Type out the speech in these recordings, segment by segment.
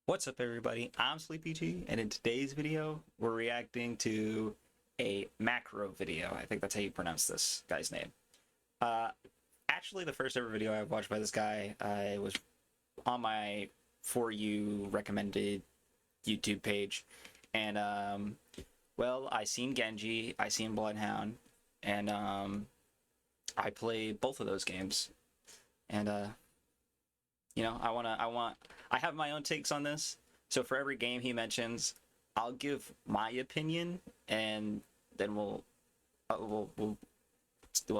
What's up, everybody? I'm SleepyG, and in today's video, we're reacting to a macro video. I think that's how you pronounce this guy's name. Uh, Actually, the first ever video I watched by this guy, I was on my For You recommended YouTube page, and well, I seen Genji, I seen Bloodhound, and I played both of those games, and I have my own takes on this. So for every game he mentions, I'll give my opinion, and then we'll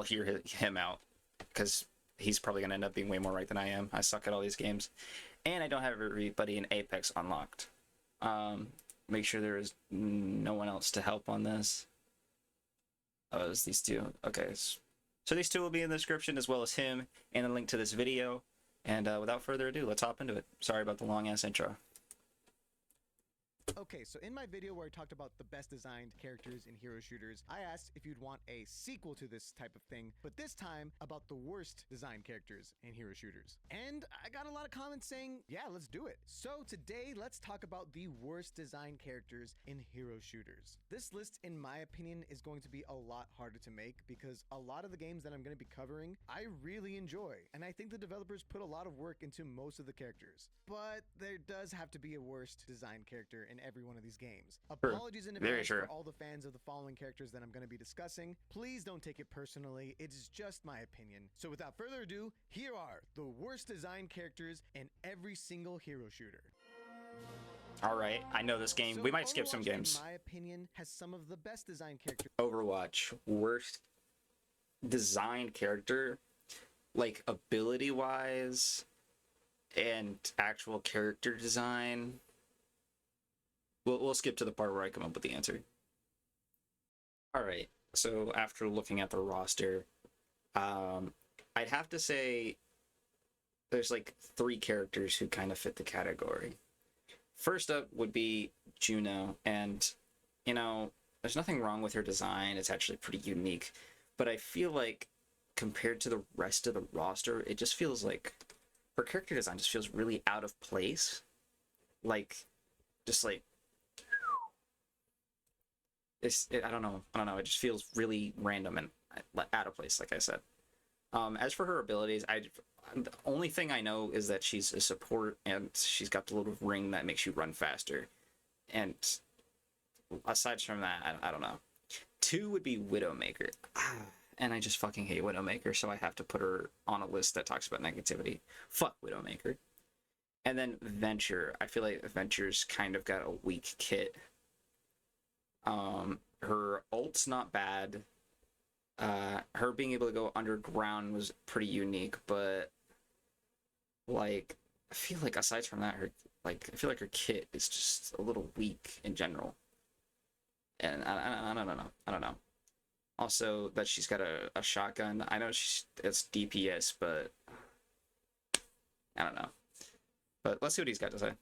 hear him out, because he's probably gonna end up being way more right than I am. I suck at all these games, and I don't have everybody in Apex unlocked. Make sure there is no one else to help on this. Oh, it's these two. Okay, so these two will be in the description, as well as him and a link to this video. And without further ado, let's hop into it. Sorry about the long-ass intro. Okay, so in my video where I talked about the best designed characters in hero shooters, I asked if you'd want a sequel to this type of thing, but this time about the worst designed characters in hero shooters. And I got a lot of comments saying, yeah, let's do it. So today, let's talk about the worst designed characters in hero shooters. This list, in my opinion, is going to be a lot harder to make because a lot of the games that I'm going to be covering, I really enjoy. And I think the developers put a lot of work into most of the characters. But there does have to be a worst designed character in every one of these games. Apologies in advance for all the fans of the following characters that I'm going to be discussing. Please don't take it personally. It is just my opinion. So without further ado, here are the worst designed characters in every single hero shooter. All right, I know this game. So we might skip Overwatch, some games. in my opinion, has some of the best designed characters. Overwatch, worst designed character, like ability-wise and actual character design. We'll skip to the part where I come up with the answer. All right, so after looking at the roster, I'd have to say there's like three characters who kind of fit the category. First up would be Juno, and you know, there's nothing wrong with her design. It's actually pretty unique, but I feel like compared to the rest of the roster, it just feels like her character design just feels really out of place. Just like I don't know. It just feels really random and out of place, like I said. As for her abilities, the only thing I know is that she's a support and she's got the little ring that makes you run faster. And aside from that, I don't know. Two would be Widowmaker. And I just fucking hate Widowmaker, so I have to put her on a list that talks about negativity. Fuck Widowmaker. And then Venture. I feel like Venture's kind of got a weak kit. Her ult's not bad. Her being able to go underground was pretty unique, but like I feel like aside from that, I feel like her kit is just a little weak in general. And I don't know. Also, that she's got a shotgun. I know it's DPS, but I don't know. But let's see what he's got to say.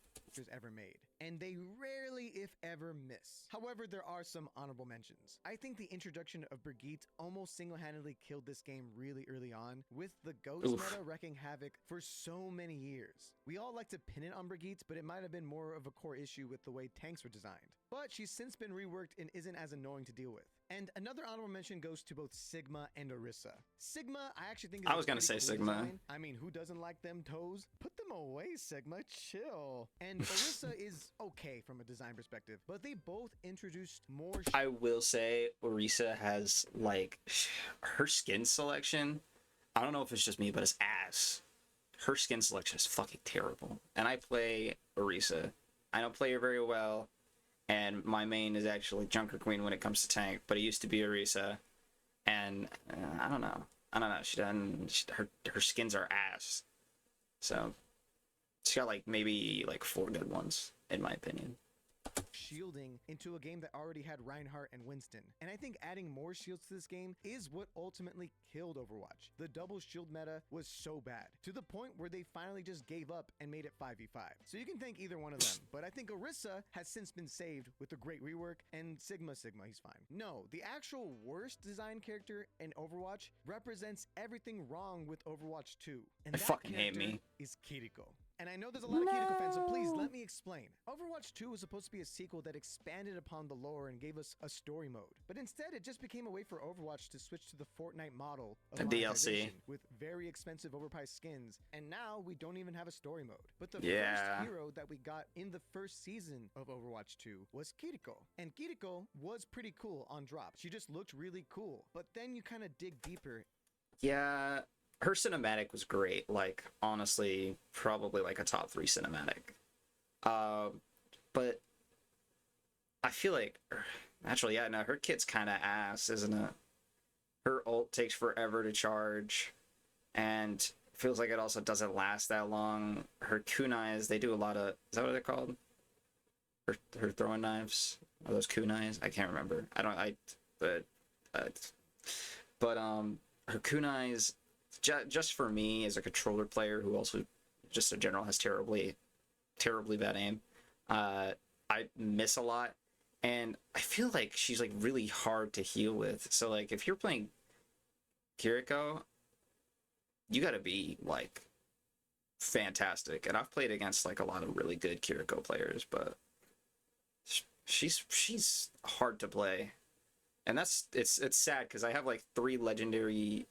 Ever made, and they rarely, if ever, miss. However, there are some honorable mentions. I think the introduction of Brigitte almost single-handedly killed this game really early on, with the ghost meta wreaking havoc for so many years. We all like to pin it on Brigitte, but it might have been more of a core issue with the way tanks were designed. But she's since been reworked and isn't as annoying to deal with. And another honorable mention goes to both Sigma and Orisa. Sigma, I actually think is I was gonna say cool Sigma. Design. I mean, who doesn't like them toes? Put them away, Sigma. Chill. And Orisa is okay from a design perspective, but they both introduced more. I will say Orisa has like her skin selection. I don't know if it's just me, but it's ass. Her skin selection is fucking terrible. And I play Orisa. I don't play her very well. And my main is actually Junker Queen when it comes to tank, but it used to be Orisa, and I don't know. Her skins are ass. So she got like maybe like 4 good ones in my opinion. Shielding into a game that already had Reinhardt and Winston. And I think adding more shields to this game is what ultimately killed Overwatch. The double shield meta was so bad, to the point where they finally just gave up and made it 5v5. So you can thank either one of them, but I think Orisa has since been saved with a great rework, and Sigma, he's fine. No, the actual worst design character in Overwatch represents everything wrong with Overwatch 2. And I fucking hate me. Is Kiriko. And I know there's a lot of Kiriko fans, so please let me explain. Overwatch 2 was supposed to be a sequel that expanded upon the lore and gave us a story mode. But instead, it just became a way for Overwatch to switch to the Fortnite model of A DLC. monetization with very expensive overpriced skins. And now we don't even have a story mode. But the Yeah. first hero that we got in the first season of Overwatch 2 was Kiriko. And Kiriko was pretty cool on drop. She just looked really cool. But then you kind of dig deeper. Yeah, her cinematic was great. Like, honestly, probably like a top 3 cinematic. But I feel like, actually, yeah, no, her kit's kind of ass, isn't it? Her ult takes forever to charge, and feels like it also doesn't last that long. Her kunais, they do a lot of, is that what they're called? Her throwing knives? Are those kunais? I can't remember. But her kunais, just for me as a controller player who also just in general has terribly bad aim, I miss a lot, and I feel like she's like really hard to heal with. So like if you're playing Kiriko, you gotta be like fantastic. And I've played against like a lot of really good Kiriko players, but she's hard to play. And it's sad because I have like 3 legendary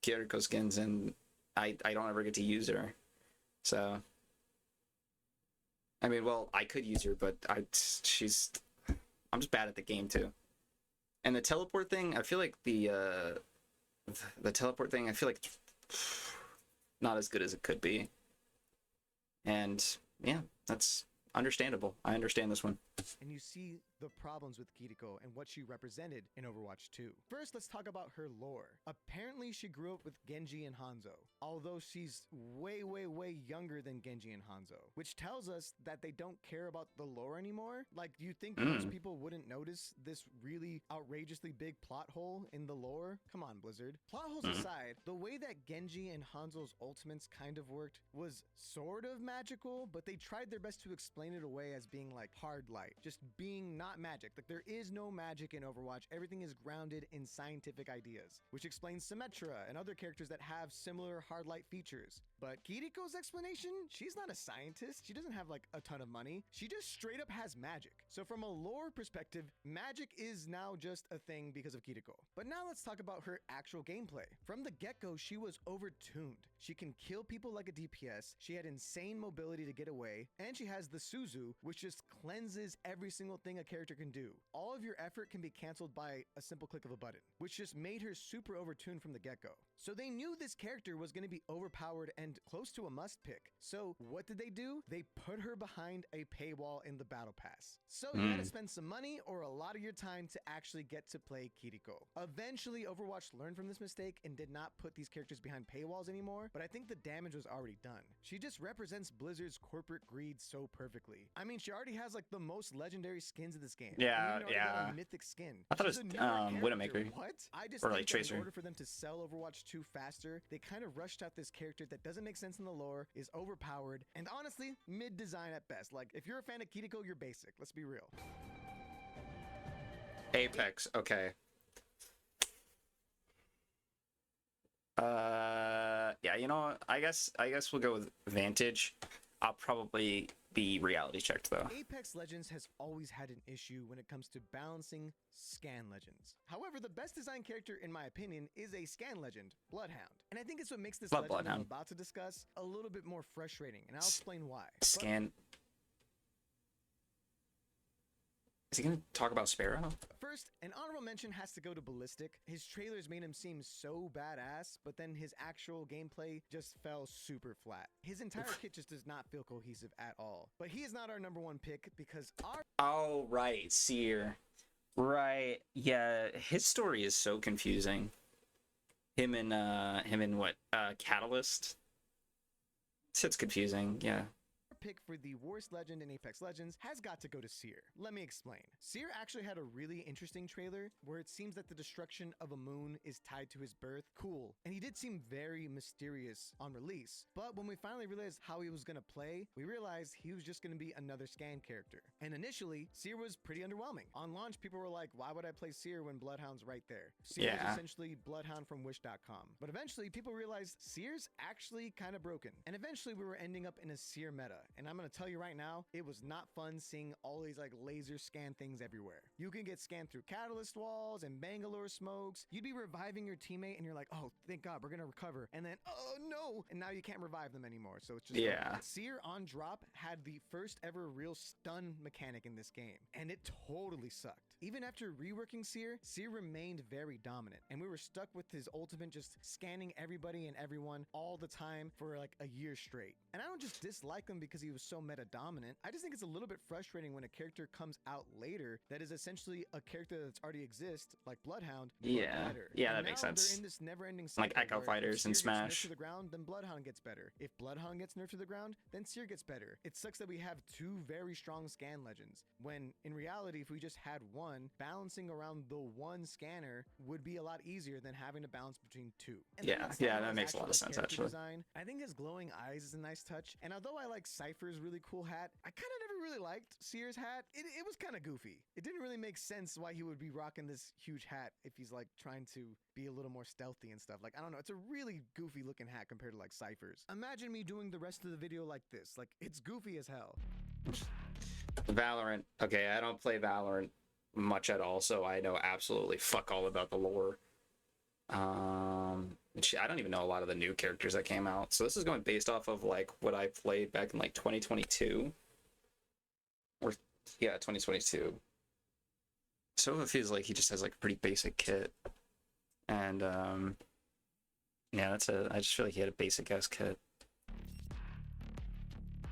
Kiriko skins and I don't ever get to use her. So I mean, well, I could use her, but I'm just bad at the game too. And the teleport thing, I feel like the teleport thing, I feel like it's not as good as it could be. And yeah, that's understandable. I understand this one. And you see the problems with Kiriko and what she represented in Overwatch 2. First, let's talk about her lore. Apparently, she grew up with Genji and Hanzo, although she's way, way, way younger than Genji and Hanzo, which tells us that they don't care about the lore anymore. Like, do you think most people wouldn't notice this really outrageously big plot hole in the lore? Come on, Blizzard. Plot holes aside, the way that Genji and Hanzo's ultimates kind of worked was sort of magical, but they tried their best to explain it away as being like hard light, just being not magic. Like, there is no magic in Overwatch. Everything is grounded in scientific ideas, which explains Symmetra and other characters that have similar hard light features. But Kiriko's explanation, she's not a scientist. She doesn't have like a ton of money. She just straight up has magic. So from a lore perspective, magic is now just a thing because of Kiriko. But now let's talk about her actual gameplay. From the get-go, she was overtuned. She can kill people like a DPS. She had insane mobility to get away, and she has the Suzu, which just cleanses every single thing a character can do. All of your effort can be canceled by a simple click of a button, which just made her super overtuned from the get-go. So they knew this character was going to be overpowered and close to a must pick. So what did they do? They put her behind a paywall in the battle pass. So you had to spend some money or a lot of your time to actually get to play Kiriko. Eventually, Overwatch learned from this mistake and did not put these characters behind paywalls anymore, but I think the damage was already done. She just represents Blizzard's corporate greed so perfectly. I mean, she already has like the most legendary skins in this game. Yeah, and even already got a mythic skin. I thought it She's was a newer character. Widowmaker. What? I just Or, think like, that Tracer. in order for them to sell Overwatch 2 faster, they kind of rushed out this character that doesn't make sense in the lore, is overpowered, and honestly, mid-design at best. Like, if you're a fan of Kiriko, you're basic. Let's be real. Apex, okay. Yeah, you know what? I guess we'll go with Vantage. I'll probably be reality checked though. Apex Legends has always had an issue when it comes to balancing scan legends. However, the best designed character, in my opinion, is a scan legend, Bloodhound. And I think it's what makes this legend that I'm Bloodhound. about to discuss a little bit more frustrating, and I'll explain why. Scan. Is he gonna talk about Sparrow? First, an honorable mention has to go to Ballistic. His trailers made him seem so badass, but then his actual gameplay just fell super flat. His entire kit just does not feel cohesive at all. But he is not our #1 pick because our... Oh, right, Seer. Right, yeah, his story is so confusing. Him and what? Catalyst? It's confusing, yeah. pick for the worst legend in Apex Legends has got to go to Seer. Let me explain. Seer actually had a really interesting trailer where it seems that the destruction of a moon is tied to his birth. Cool. And he did seem very mysterious on release. But when we finally realized how he was going to play, we realized he was just going to be another scan character. And initially, Seer was pretty underwhelming. On launch, people were like, why would I play Seer when Bloodhound's right there? Seer is essentially Bloodhound from Wish.com. But eventually, people realized Seer's actually kind of broken. And eventually, we were ending up in a Seer meta. And I'm going to tell you right now, it was not fun seeing all these like laser scan things everywhere. You can get scanned through catalyst walls and Bangalore smokes. You'd be reviving your teammate and you're like, oh, thank God, we're going to recover. And then, oh no, and now you can't revive them anymore. So it's just Seer on drop had the first ever real stun mechanic in this game. And it totally sucked. Even after reworking Seer, Seer remained very dominant. And we were stuck with his ultimate just scanning everybody and everyone all the time for like a year straight. And I don't just dislike him because he was so meta dominant. I just think it's a little bit frustrating when a character comes out later that is essentially a character that's already exists, like Bloodhound. Better. Yeah, that and makes now sense. They're in this never-ending cycle Like Echo where Fighters if and Seer gets nerfed Smash. to the ground, then Bloodhound gets better. If Bloodhound gets nerfed to the ground, then Seer gets better. It sucks that we have two very strong scan legends, when in reality, if we just had one, balancing around the one scanner would be a lot easier than having to balance between two. And then let's talk about that his makes a lot of actual, sense, character actually. design. I think his glowing eyes is a nice touch, and although I like Cypher's really cool hat, I kind of never really liked Seer's hat. It was kind of goofy. It didn't really make sense why he would be rocking this huge hat if he's like trying to be a little more stealthy and stuff. Like, I don't know, it's a really goofy looking hat compared to like Cypher's. Imagine me doing the rest of the video like this. Like, it's goofy as hell. Valorant. Okay, I don't play Valorant much at all, so I know absolutely fuck all about the lore. I don't even know a lot of the new characters that came out. So this is going based off of like what I played back in like 2022. Or yeah, 2022. So it feels like he just has like a pretty basic kit. And yeah, I just feel like he had a basic ass kit.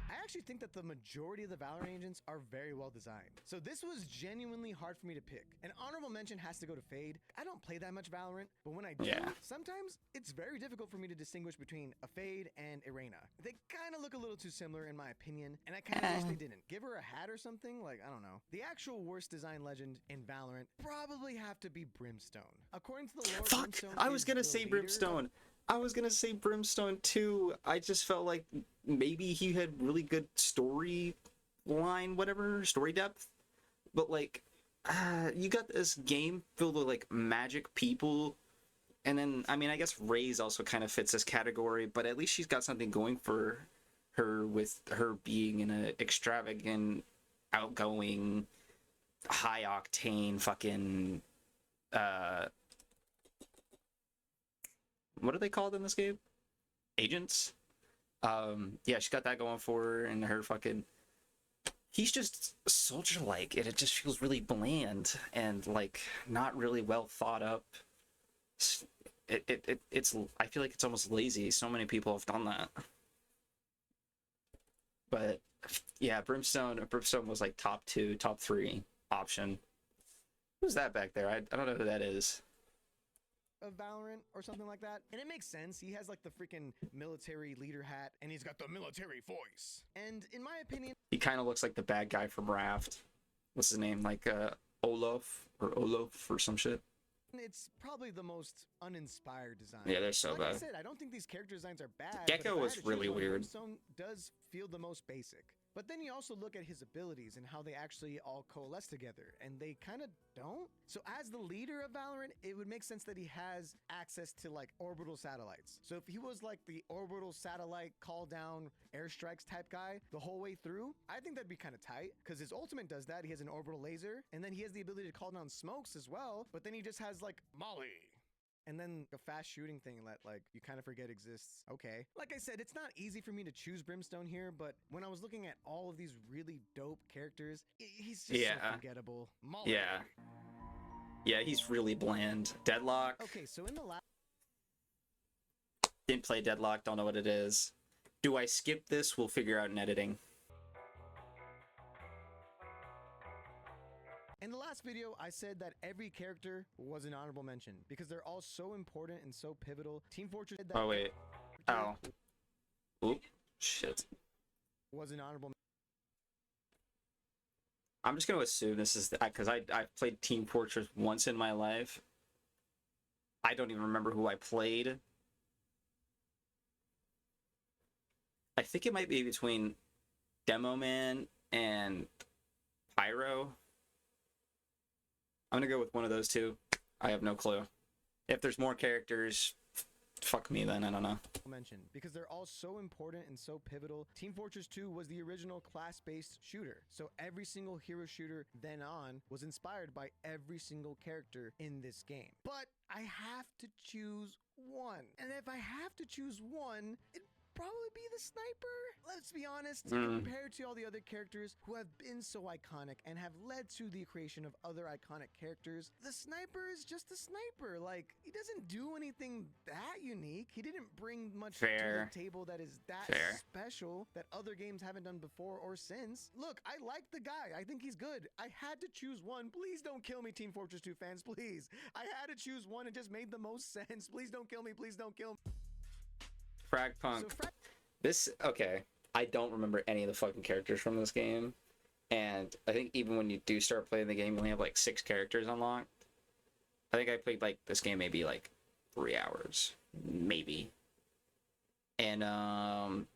I actually think that the majority of the Valorant agents are very well designed. So this was genuinely hard for me to pick. An honorable mention has to go to Fade. I don't play that much Valorant, but when I do, sometimes it's very difficult for me to distinguish between a Fade and Irena. They kind of look a little too similar in my opinion, and I kind of wish they didn't. Give her a hat or something, like, I don't know. The actual worst design legend in Valorant probably have to be Brimstone. According to the lore, Brimstone I was gonna say Brimstone. I was gonna say Brimstone too. I just felt like maybe he had really good story line, whatever, story depth. But like, you got this game filled with like magic people. And then, I mean, I guess Raze also kind of fits this category, but at least she's got something going for her with her being an extravagant, outgoing, high octane fucking, what are they called in this game? Agents? Yeah, she got that going for her, and her fucking... He's just soldier-like, and it just feels really bland, and, like, not really well thought up. It's I feel like it's almost lazy. So many people have done that. But, yeah, Brimstone was, like, top 2, top 3 option. Who's that back there? I don't know who that is. Of Valorant or something like that, and it makes sense. He has like the freaking military leader hat, and he's got the military voice. And in my opinion, he kind of looks like the bad guy from Raft. What's his name? Like Olof or some shit. It's probably the most uninspired design. Yeah, they're so like bad. I said, I don't think these character designs are bad. Gecko was really weird. Brimstone does feel the most basic. But then you also look at his abilities and how they actually all coalesce together, and they kind of don't. So as the leader of Valorant, it would make sense that he has access to like orbital satellites. So if he was like the orbital satellite call down airstrikes type guy the whole way through, I think that'd be kind of tight, because his ultimate does that. He has an orbital laser, and then he has the ability to call down smokes as well, but then he just has like Molly. And then a fast shooting thing that like you kind of forget exists. Okay. Like I said, it's not easy for me to choose Brimstone here, but when I was looking at all of these really dope characters, he's just so forgettable. Molly. Yeah, he's really bland. Deadlock. Okay, so in the last... Didn't play Deadlock, don't know what it is. Do I skip this? We'll figure out in editing. In the last video, I said that every character was an honorable mention because they're all so important and so pivotal. Team Fortress said that... Oh, wait. Oh. Oop. Shit. was an honorable. I'm just gonna assume this is because I've played Team Fortress once in my life. I don't even remember who I played. I think it might be between Demo Man and Pyro. I'm gonna go with one of those two. I have no clue. If there's more characters, fuck me then, I don't know. Mention because they're all so important and so pivotal. Team Fortress 2 was the original class-based shooter, so every single hero shooter then on was inspired by every single character in this game. But I have to choose one, and if I have to choose one, it'd probably be the sniper. Let's be honest, compared to all the other characters who have been so iconic and have led to the creation of other iconic characters, the sniper is just a sniper. Like, he doesn't do anything that unique. He didn't bring much to the table that is that special that other games haven't done before or since. Look, I like the guy. I think he's good. I had to choose one. Please don't kill me, Team Fortress 2 fans, please. I had to choose one. It just made the most sense. Please don't kill me. Please don't kill me. Fragpunk. Okay. I don't remember any of the fucking characters from this game. And I think even when you do start playing the game, you only have like 6 characters unlocked. I think I played like this game maybe like 3 hours. Maybe. And I'm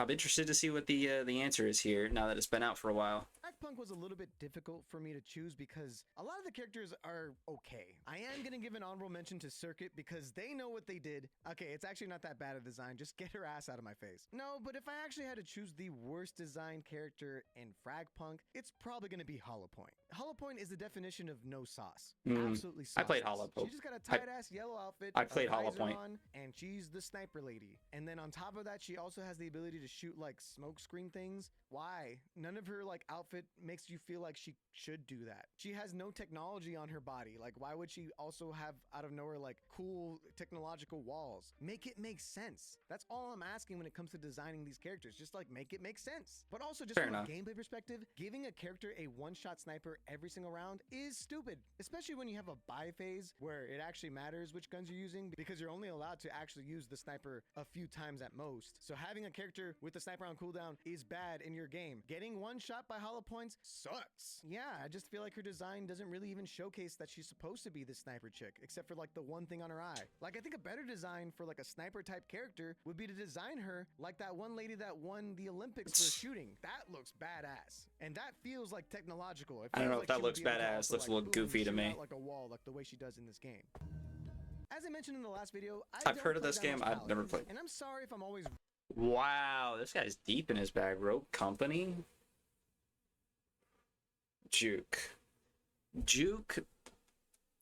interested to see what the answer is here now that it's been out for a while. Fragpunk was a little bit difficult for me to choose because a lot of the characters are okay. I am going to give an honorable mention to Circuit because they know what they did. Okay, it's actually not that bad a design. Just get her ass out of my face. No, but if I actually had to choose the worst designed character in Fragpunk, it's probably going to be Hollowpoint. Hollowpoint is the definition of no sauce. Absolutely sauceless. I played Hollowpoint. She just got a tight-ass yellow outfit. I played Hollowpoint. And she's the sniper lady. And then on top of that, she also has the ability to shoot like smoke screen things. Why? None of her like outfit makes you feel like she should do that. She has no technology on her body. Like, why would she also have out of nowhere like cool technological walls? Make it make sense. That's all I'm asking when it comes to designing these characters. Just like make it make sense. But also just from a gameplay perspective, giving a character a one-shot sniper every single round is stupid, especially when you have a buy phase where it actually matters which guns you're using because you're only allowed to actually use the sniper a few times at most. So having a character with the sniper on cooldown is bad in your game. Getting one shot by hollow points sucks. Yeah, I just feel like her design doesn't really even showcase that she's supposed to be the sniper chick, except for like the one thing on her eye. Like, I think a better design for like a sniper type character would be to design her like that one lady that won the Olympics for shooting. That looks badass. And that feels like technological. I don't know if that looks badass. Looks a little goofy to me. Like a wall, like the way she does in this game. As I mentioned in the last video, I've heard of this game. I've never played. And I'm sorry if I'm always... Wow, this guy's deep in his bag. Rogue Company? Juke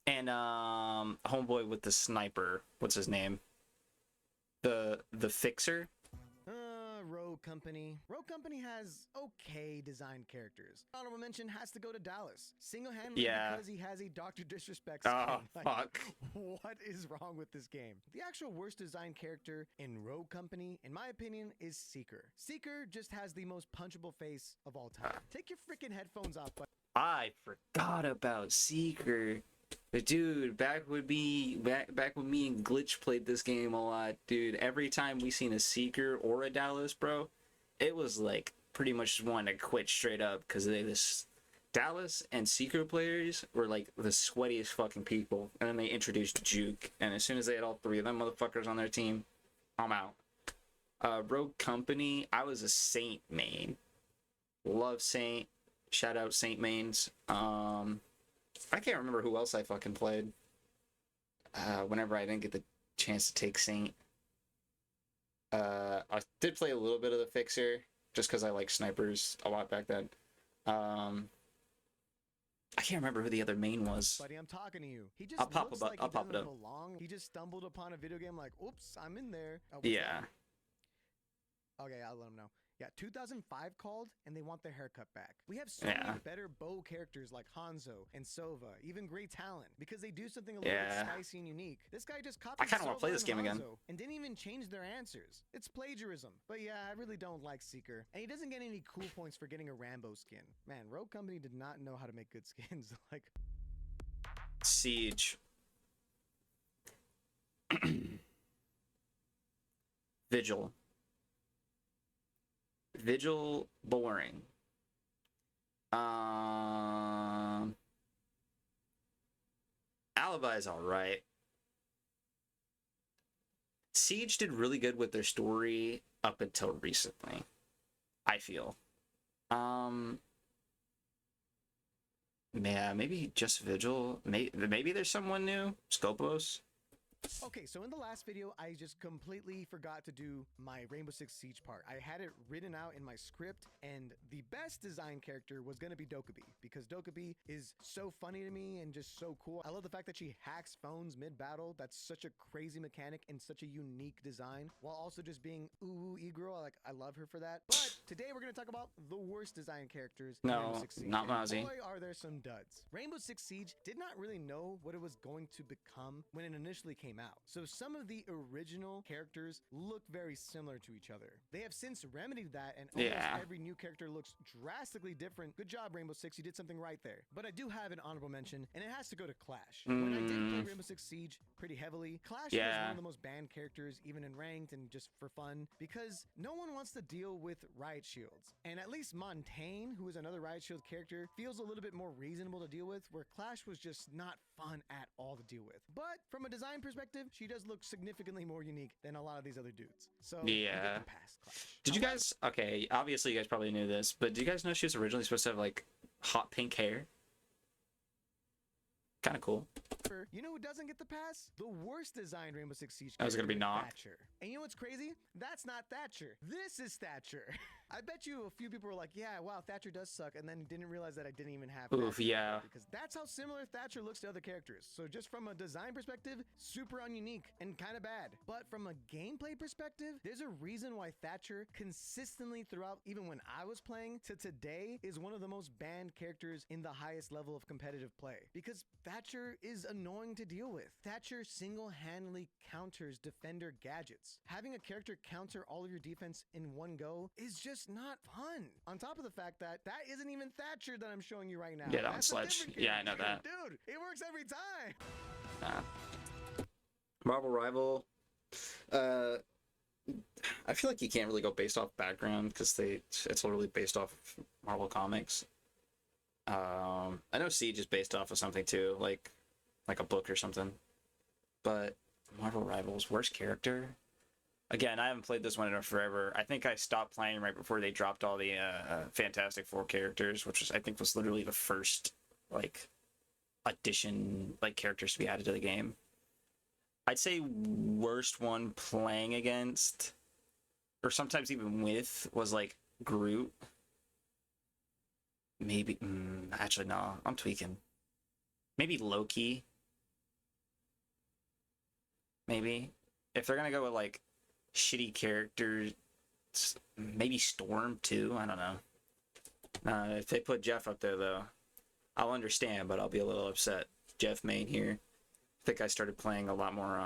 and homeboy with the sniper. What's his name? The Fixer? Rogue Company. Rogue Company has okay designed characters. Honorable mention has to go to Dallas. Single-handedly because he has a Dr. Disrespect skin. Oh, fuck. What is wrong with this game? The actual worst designed character in Rogue Company, in my opinion, is Seeker. Seeker just has the most punchable face of all time. Take your freaking headphones off. I forgot about Seeker. But dude, back when me and Glitch played this game a lot, dude, every time we seen a Seeker or a Dallas, bro, it was like pretty much just wanting to quit straight up because this Dallas and Seeker players were like the sweatiest fucking people. And then they introduced Juke, and as soon as they had all 3 of them motherfuckers on their team, I'm out. Rogue Company, I was a Saint main. Love Saint. Shout out Saint mains. I can't remember who else I fucking played. Whenever I didn't get the chance to take Saint. I did play a little bit of the Fixer, just because I like snipers a lot back then. I can't remember who the other main was. Buddy, I'm talking to you. He just I'll pop it up. Belong. He just stumbled upon a video game like, oops, I'm in there. Oh, yeah. Okay, I'll let him know. Yeah, 2005 called, and they want their haircut back. We have so many better bow characters like Hanzo and Sova, even Great Talent, because they do something a little bit spicy and unique. This guy just copied I kind of want to play this game again. And didn't even change their answers. It's plagiarism. But yeah, I really don't like Seeker. And he doesn't get any cool points for getting a Rambo skin. Man, Rogue Company did not know how to make good skins. Like Siege. Vigil. Vigil, boring. Alibi's alright. Siege did really good with their story up until recently, I feel. Yeah, maybe just Vigil. Maybe there's someone new. Scopos. Okay, so in the last video, I just completely forgot to do my Rainbow Six Siege part. I had it written out in my script, and the best design character was going to be Dokkaebi, because Dokkaebi is so funny to me and just so cool. I love the fact that she hacks phones mid-battle. That's such a crazy mechanic and such a unique design, while also just being ooh, e-girl. I love her for that. But today we're going to talk about the worst design characters in Rainbow No, Six Siege. not And Mozzie. boy, are there some duds. Rainbow Six Siege did not really know what it was going to become when it initially came out. So some of the original characters look very similar to each other. They have since remedied that, and almost every new character looks drastically different. Good job, Rainbow Six. You did something right there. But I do have an honorable mention, and it has to go to Clash. When I did play Rainbow Six Siege pretty heavily, Clash was one of the most banned characters, even in ranked and just for fun, because no one wants to deal with riot shields. And at least Montaigne, who is another riot shield character, feels a little bit more reasonable to deal with, where Clash was just not fun at all to deal with. But from a design perspective, she does look significantly more unique than a lot of these other dudes. So Yeah. Pass, Clash. Did you guys? Okay, obviously you guys probably knew this, but did you guys know she was originally supposed to have like hot pink hair? Kind of cool. You know who doesn't get the pass? The worst designed Rainbow Six Siege That was gonna be Nock. Thatcher. And you know what's crazy? That's not Thatcher. This is Thatcher. I bet you a few people were like, yeah, wow, Thatcher does suck, and then didn't realize that I didn't even have Oof, Thatcher, yeah. because that's how similar Thatcher looks to other characters. So just from a design perspective, super ununique and kind of bad. But from a gameplay perspective, there's a reason why Thatcher consistently throughout, even when I was playing to today, is one of the most banned characters in the highest level of competitive play. Because Thatcher is annoying to deal with. Thatcher single-handedly counters defender gadgets. Having a character counter all of your defense in one go is just not fun. On top of the fact that that isn't even Thatcher that I'm showing you right now. Yeah, that That's one's a Sledge. different Yeah, I know character. that. Dude, it works every time. Marvel Rival. I feel like you can't really go based off background because it's literally based off of Marvel comics. I know Siege is based off of something too, like a book or something. But Marvel Rivals, worst character? Again, I haven't played this one in forever. I think I stopped playing right before they dropped all the Fantastic Four characters, which was, I think, was literally the first like addition, like characters to be added to the game. I'd say worst one playing against, or sometimes even with, was like Groot. Maybe, actually no, I'm tweaking. Maybe Loki. Maybe if they're gonna go with like shitty characters, maybe Storm too. I don't know. If they put Jeff up there though, I'll understand, but I'll be a little upset. Jeff main here. I think I started playing a lot more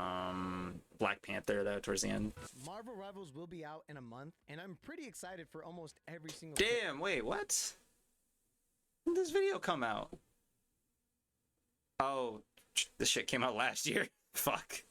Black Panther though towards the end. Marvel Rivals will be out in a month, and I'm pretty excited for almost every single. Damn! Wait, what? When did this video come out? Oh, this shit came out last year. Fuck.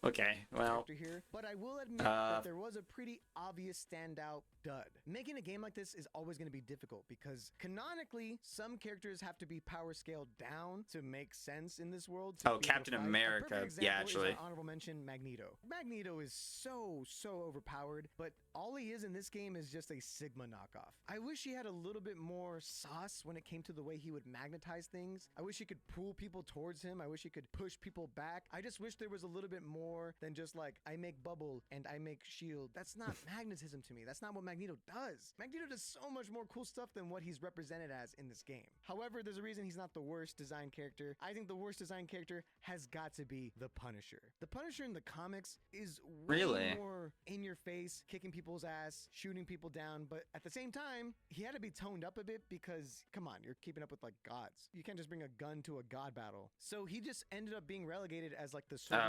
Okay, well. Here, but I will admit that there was a pretty obvious standout dud. Making a game like this is always going to be difficult because canonically, some characters have to be power scaled down to make sense in this world. Oh, Captain America. Yeah, actually. Honorable mention, Magneto. Magneto is so overpowered, but all he is in this game is just a Sigma knockoff. I wish he had a little bit more sauce when it came to the way he would magnetize things. I wish he could pull people towards him. I wish he could push people back. I just wish there was a little bit more than just like, I make bubble and I make shield. That's not magnetism to me. That's not what Magneto does. Magneto does so much more cool stuff than what he's represented as in this game. However, there's a reason he's not the worst design character. I think the worst design character has got to be the Punisher. The Punisher in the comics is way more in your face, kicking people's ass, shooting people down, but at the same time, he had to be toned up a bit because, come on, you're keeping up with like gods. You can't just bring a gun to a god battle. So he just ended up being relegated as like the Sword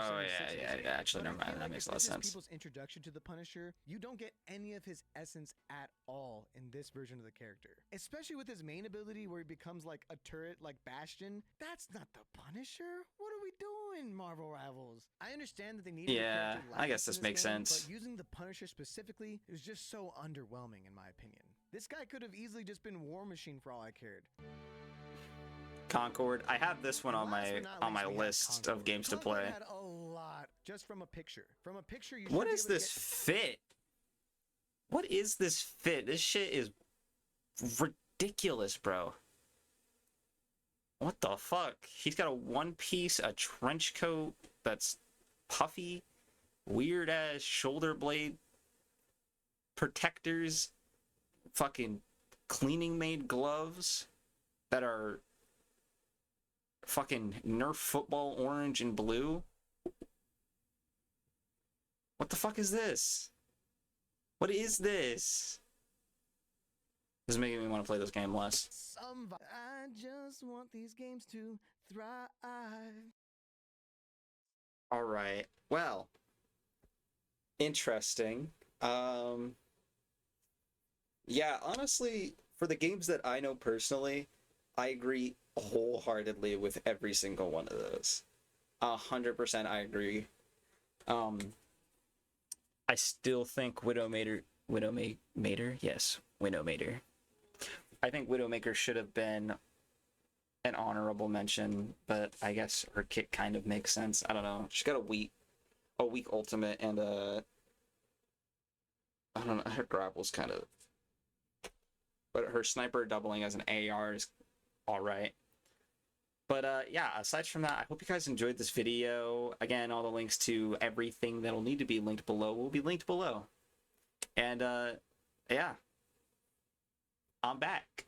yeah. Actually, never mind. That makes a lot of sense. People's introduction to the Punisher, you don't get any of his essence at all in this version of the character. Especially with his main ability where he becomes like a turret like Bastion. That's not the Punisher. What are we in Marvel Rivals. I understand that they needed a Yeah, character I like guess this this in makes game, sense. but using the Punisher specifically is just so underwhelming in my opinion. This guy could have easily just been War Machine for all I cared. Concord. I have this one And on last my but not least, we have list of Concord. games to Concord play. had a lot just from a picture. From a picture, you What should be is able to this fit? What is this fit? This shit is ridiculous, bro. What the fuck? He's got a one piece, a trench coat that's puffy, weird ass shoulder blade protectors, fucking cleaning made gloves that are fucking Nerf football orange and blue. What the fuck is this? What is this? This is making me want to play this game less. I just want these games to thrive. All right. Well, interesting. Yeah, honestly, for the games that I know personally, I agree wholeheartedly with every single one of those. 100% I agree. I still think Widowmaker, yes, Widowmaker. I think Widowmaker should have been an honorable mention, but I guess her kit kind of makes sense. I don't know. She's got a weak ultimate, and I don't know. Her grapple's kind of, but her sniper doubling as an AR is all right. But yeah, aside from that, I hope you guys enjoyed this video. Again, all the links to everything that'll need to be linked below will be linked below. And yeah, I'm back.